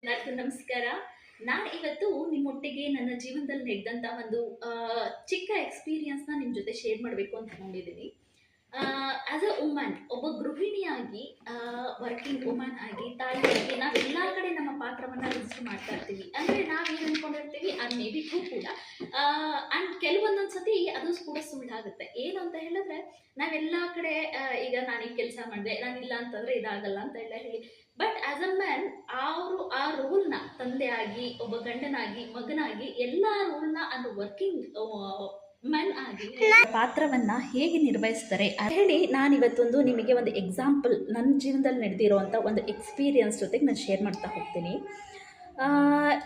ಎಲ್ಲರಿಗೂ ನಮಸ್ಕಾರ. ನಾನು ಇವತ್ತು ನಿಮ್ಮೊಟ್ಟಿಗೆ ನನ್ನ ಜೀವನದಲ್ಲಿ ನಡೆದಂಥ ಒಂದು ಚಿಕ್ಕ ಎಕ್ಸ್ಪೀರಿಯನ್ಸ್ನ ನಿಮ್ಮ ಜೊತೆ ಶೇರ್ ಮಾಡಬೇಕು ಅಂದ್ಕೊಂಡಿದ್ದೀನಿ. ಆಸ್ ಅ ವುಮನ್, ಒಬ್ಬ ಗೃಹಿಣಿಯಾಗಿ, ವರ್ಕಿಂಗ್ ವುಮನ್ ಆಗಿ, ತಾಯಿಯಾಗಿ ನಾವೆಲ್ಲ ಕಡೆ ನಮ್ಮ ಪಾತ್ರವನ್ನು ರಿಜಿಸ್ಟರ್ ಮಾಡ್ತಾ ಇರ್ತೀವಿ. ಅಂದರೆ ನಾವೇನು ಅಂದ್ಕೊಂಡಿರ್ತೀವಿ ಅದು ಮೇ ಬಿ ಟ್ರೂ ಕೂಡ. ಆ್ಯಂಡ್ ಕೆಲವೊಂದೊಂದು ಸತಿ ಅದು ಕೂಡ ಸುಳ್ಳಾಗುತ್ತೆ. ಏನು ಅಂತ ಹೇಳಿದ್ರೆ, ನಾವೆಲ್ಲ ಕಡೆ ಈಗ ನಾನೀಗ ಕೆಲಸ ಮಾಡಿದೆ, ನಾನಿಲ್ಲ ಅಂತಂದರೆ ಇದಾಗಲ್ಲ ಅಂತ ಎಲ್ಲ ಹೇಳಿ, ಬಟ್ ಆಸ್ ಅ ಮ್ಯಾನ್ ಅವರು ಆ ರೋಲ್ನ ತಂದೆಯಾಗಿ, ಒಬ್ಬ ಗಂಡನಾಗಿ, ಮಗನಾಗಿ ಎಲ್ಲ ರೋಲ್ನ ಅದು ವರ್ಕಿಂಗ್ ಮೆನ್ ಆಗಿ ಪಾತ್ರವನ್ನ ಹೇಗೆ ನಿರ್ವಹಿಸ್ತಾರೆ ಅಂತ ಹೇಳಿ ನಾನಿವತ್ತೊಂದು ನಿಮಗೆ ಒಂದು ಎಕ್ಸಾಂಪಲ್ ನನ್ನ ಜೀವನದಲ್ಲಿ ನಡೆದಿರುವಂಥ ಒಂದು ಎಕ್ಸ್ಪೀರಿಯನ್ಸ್ ಜೊತೆಗೆ ನಾನು ಶೇರ್ ಮಾಡ್ತಾ ಹೋಗ್ತೀನಿ.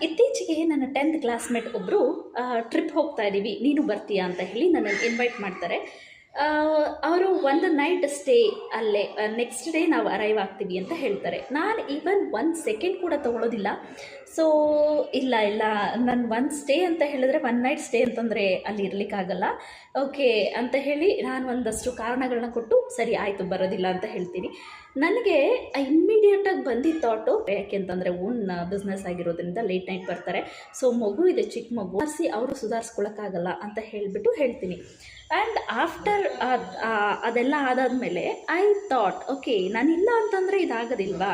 ಇತ್ತೀಚೆಗೆ ನನ್ನ 10th ಕ್ಲಾಸ್ಮೇಟ್ ಒಬ್ಬರು ಟ್ರಿಪ್ ಹೋಗ್ತಾ ಇದ್ದೀವಿ, ನೀನು ಬರ್ತೀಯಾ ಅಂತ ಹೇಳಿ ನನ್ನನ್ನು ಇನ್ವೈಟ್ ಮಾಡ್ತಾರೆ. ಅವರು ಒಂದು ನೈಟ್ ಸ್ಟೇ ಅಲ್ಲೇ, ನೆಕ್ಸ್ಟ್ ಡೇ ನಾವು ಅರೈವ್ ಆಗ್ತೀವಿ ಅಂತ ಹೇಳ್ತಾರೆ. ನಾನು ಈವನ್ 1 ಸೆಕೆಂಡ್ ಕೂಡ ತೊಗೊಳೋದಿಲ್ಲ. ಸೊ ಇಲ್ಲ ನಾನು ಒಂದು ಸ್ಟೇ ಅಂತ ಹೇಳಿದ್ರೆ 1 ನೈಟ್ ಸ್ಟೇ ಅಂತಂದರೆ ಅಲ್ಲಿ ಇರಲಿಕ್ಕಾಗಲ್ಲ, ಓಕೆ ಅಂತ ಹೇಳಿ ನಾನು ಒಂದಷ್ಟು ಕಾರಣಗಳನ್ನ ಕೊಟ್ಟು ಸರಿ ಆಯಿತು ಬರೋದಿಲ್ಲ ಅಂತ ಹೇಳ್ತೀನಿ. ನನಗೆ ಇಮ್ಮಿಡಿಯೇಟಾಗಿ ಬಂದಿದ್ದ ಥಾಟು, ಯಾಕೆ ಅಂತಂದರೆ ಓನ್ ಬಿಸ್ನೆಸ್ ಆಗಿರೋದ್ರಿಂದ ಲೇಟ್ ನೈಟ್ ಬರ್ತಾರೆ, ಸೊ ಮಗು ಇದೆ, ಚಿಕ್ಕ ಮಗು, ಅವರು ಸುಧಾರಿಸ್ಕೊಳಕ್ಕಾಗಲ್ಲ ಅಂತ ಹೇಳಿಬಿಟ್ಟು ಹೇಳ್ತೀನಿ. ಆ್ಯಂಡ್ ಆಫ್ಟರ್ ಅದೆಲ್ಲ ಆದಾದಮೇಲೆ ಐ ಥಾಟ್, ಓಕೆ ನಾನಿಲ್ಲ ಅಂತಂದರೆ ಇದಾಗೋದಿಲ್ವಾ,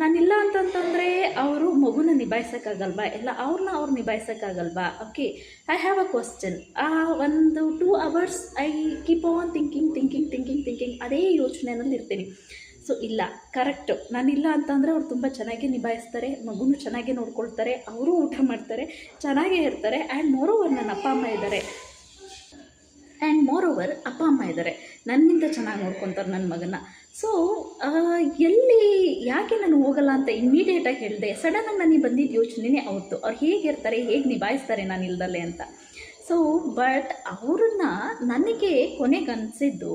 ನಾನಿಲ್ಲ ಅಂತಂತಂದರೆ ಅವರು ಮಗುನ ನಿಭಾಯಿಸೋಕ್ಕಾಗಲ್ವಾ, ಎಲ್ಲ ಅವ್ರು ನಿಭಾಯಿಸೋಕ್ಕಾಗಲ್ವಾ. Okay, I have a question. ಒಂದು 2 hours I keep on thinking ಅದೇ ಯೋಚನೆಯಲ್ಲಿ ಇರ್ತೀನಿ. ಸೊ ಇಲ್ಲ, ಕರೆಕ್ಟು, ನಾನಿಲ್ಲ ಅಂತಂದರೆ ಅವ್ರು ತುಂಬ ಚೆನ್ನಾಗಿ ನಿಭಾಯಿಸ್ತಾರೆ, ಮಗುನೂ ಚೆನ್ನಾಗಿ ನೋಡ್ಕೊಳ್ತಾರೆ, ಅವರು ಊಟ ಮಾಡ್ತಾರೆ, ಚೆನ್ನಾಗೇ ಇರ್ತಾರೆ. ಆ್ಯಂಡ್ ಮೋರೋವರ್ ನನ್ನ ಅಪ್ಪ ಅಮ್ಮ ಇದ್ದಾರೆ, ನನ್ನಿಂದ ಚೆನ್ನಾಗಿ ನೋಡ್ಕೊತಾರೆ ನನ್ನ ಮಗನ. ಸೊ ಎಲ್ಲಿ ಯಾಕೆ ನಾನು ಹೋಗಲ್ಲ ಅಂತ ಇಮ್ಮಿಡಿಯೇಟಾಗಿ ಹೇಳಿದೆ. ಸಡನ್ನಾಗಿ ನನಗೆ ಬಂದಿದ್ದ ಯೋಚನೆಯೇ ಅವ್ರದ್ದು, ಅವ್ರು ಹೇಗಿರ್ತಾರೆ, ಹೇಗೆ ನಿಭಾಯಿಸ್ತಾರೆ ನಾನು ಇಲ್ದಲ್ಲೇ ಅಂತ. ಸೊ ಬಟ್ ಅವ್ರನ್ನ ನನಗೆ ಕೊನೆಗೆ ಅನಿಸಿದ್ದು,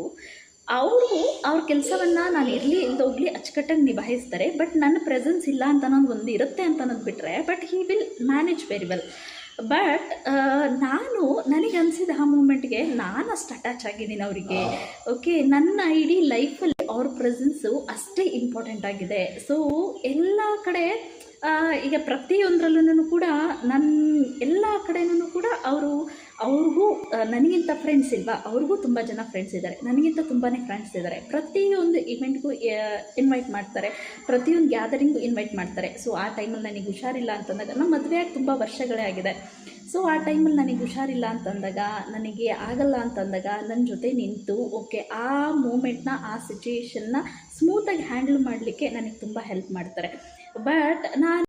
ಅವ್ರ ಕೆಲಸವನ್ನು ನಾನು ಇರಲಿ ಇಲ್ದೋಗ್ಲಿ ಅಚ್ಚುಕಟ್ಟಾಗಿ ನಿಭಾಯಿಸ್ತಾರೆ, ಬಟ್ ನನ್ನ ಪ್ರೆಸೆನ್ಸ್ ಇಲ್ಲ ಅಂತ ಅನ್ನೋದು ಒಂದು ಇರುತ್ತೆ ಅಂತ ಅನ್ನೋದು ಬಿಟ್ಟರೆ, but he will manage very well. But ನನಗೆ ಅನಿಸಿದ ಆ ಮೂಮೆಂಟ್ಗೆ ನಾನು ಅಷ್ಟು ಅಟ್ಯಾಚ್ ಆಗಿದ್ದೀನಿ ಅವರಿಗೆ. ಓಕೆ, ನನ್ನ ಇಡೀ ಲೈಫಲ್ಲಿ ಅವ್ರ ಪ್ರೆಸೆನ್ಸು ಅಷ್ಟೇ ಇಂಪಾರ್ಟೆಂಟ್ ಆಗಿದೆ. ಸೊ ಎಲ್ಲ ಕಡೆ ಈಗ ಪ್ರತಿಯೊಂದರಲ್ಲೂ ಕೂಡ ಎಲ್ಲ ಕಡೆಯೂ ಕೂಡ ಅವ್ರಿಗೂ ನನಗಿಂತ ಫ್ರೆಂಡ್ಸ್ ಇಲ್ವಾ, ಅವ್ರಿಗೂ ತುಂಬ ಜನ ಫ್ರೆಂಡ್ಸ್ ಇದ್ದಾರೆ, ನನಗಿಂತ ತುಂಬಾ ಫ್ರೆಂಡ್ಸ್ ಇದ್ದಾರೆ. ಪ್ರತಿಯೊಂದು ಇವೆಂಟ್ಗೂ ಇನ್ವೈಟ್ ಮಾಡ್ತಾರೆ, ಪ್ರತಿಯೊಂದು ಗ್ಯಾದರಿಂಗು ಇನ್ವೈಟ್ ಮಾಡ್ತಾರೆ. ಸೊ ಆ ಟೈಮಲ್ಲಿ ನನಗೆ ಹುಷಾರಿಲ್ಲ ಅಂತಂದಾಗ, ನಮ್ಮ ಮದುವೆಯಾಗಿ ತುಂಬ ವರ್ಷಗಳೇ ಆಗಿದೆ. ಸೊ ಆ ಟೈಮಲ್ಲಿ ನನಗೆ ಹುಷಾರಿಲ್ಲ ಅಂತಂದಾಗ, ನನಗೆ ಆಗಲ್ಲ ಅಂತಂದಾಗ ನನ್ನ ಜೊತೆ ನಿಂತು, ಓಕೆ, ಆ ಮೂಮೆಂಟ್ನ, ಆ ಸಿಚುಯೇಷನ್ನ ಸ್ಮೂತಾಗಿ ಹ್ಯಾಂಡಲ್ ಮಾಡಲಿಕ್ಕೆ ನನಗೆ ತುಂಬ ಹೆಲ್ಪ್ ಮಾಡ್ತಾರೆ. ಬಟ್ ನಾನು